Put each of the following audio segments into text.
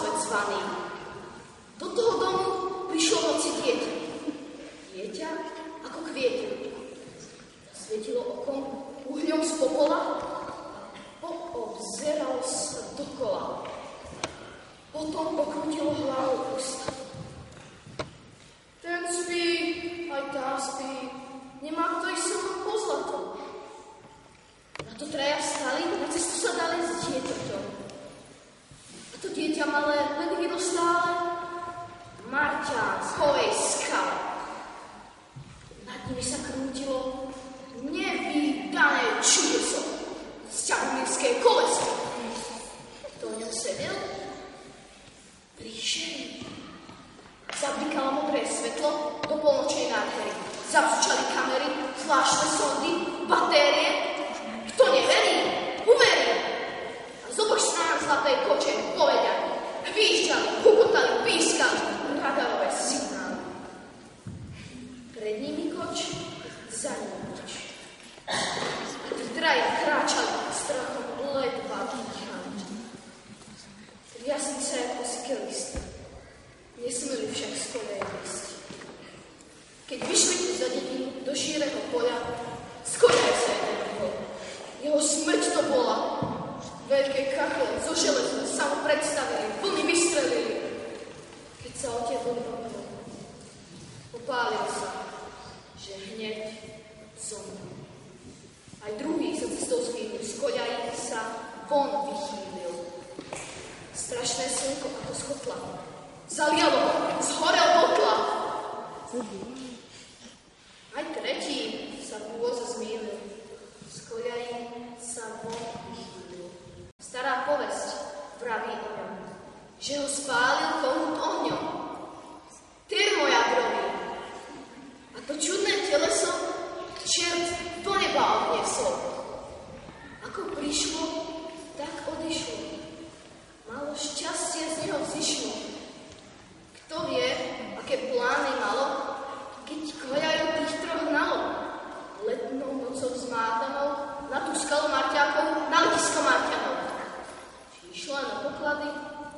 svet zvaný. Do toho domu prišlo v noci dieťa. Dieťa ako kvietek. Svietilo okom uhňom z popola a poobzeralo sa dokola. Potom pokrútilo hlavou ústa. Ten spí, aj tá spí. Nemá kto ísť so mnou po zlato. Na to traja vstali, na cestu sa dali s dieťaťom. A to dieťa malé len videlo stále Marťan z hovej skale. Nad nimi sa krútilo nevídané čudeso z ťahomírskej koleso. Kto v ňom sedel? Príšerný. Zablikalo modré svetlo do polnočnej nádhery. Zabzučali kamery, zvláštne sondy, batérie. Kto neverí, uverí. A z oboch strán zlatej koče povedia. Hvížďali, hukotali, pískali radarové signály. Pred nimi koč, za nimi koč. Traja kráčali strachom ledva dýchali. Jasnice ako sikeliste. Nesmeli však z konej ísť. Keď vyšli za dedinu do šíreho poľa, z konej sa jeden bol. Jeho smrť to bola. Veľké kachle zo železa sa mu predstavili, vlny vystrelili. Keď sa otiekol okolo, popálil sa, že hneď zomrel. Aj druhý sa cestou zvinul, z koľají sa von vychýlil. Strašné slnko ako z kotla. Zalialo ho, zhorel botla. Aj tretí sa v úvoze zmýlil. Z koľají sa von vychýlil. Stará povesť vraví o ňom, že ho spálil kohút ohňom. Termojadrový. A to čudné teleso čert do neba odniesol. Ako prišlo, tak odišlo. Malo šťastie z neho zišlo. Kto vie, aké plány malo, keď koľajú tých troch hnalo. Letnou nocou zmátanou na tú skalu Marťákov, na letisko Marťanov. Či išla na poklady,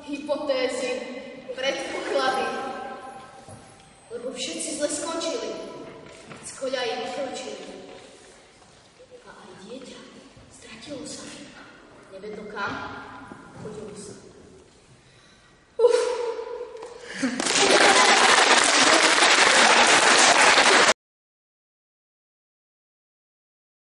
hypotézy, predpoklady. Lebo všetci zle skončili, keď z koľají vykročili. A aj dieťa stratilo sa. Nevedlo kam, chodilo sa.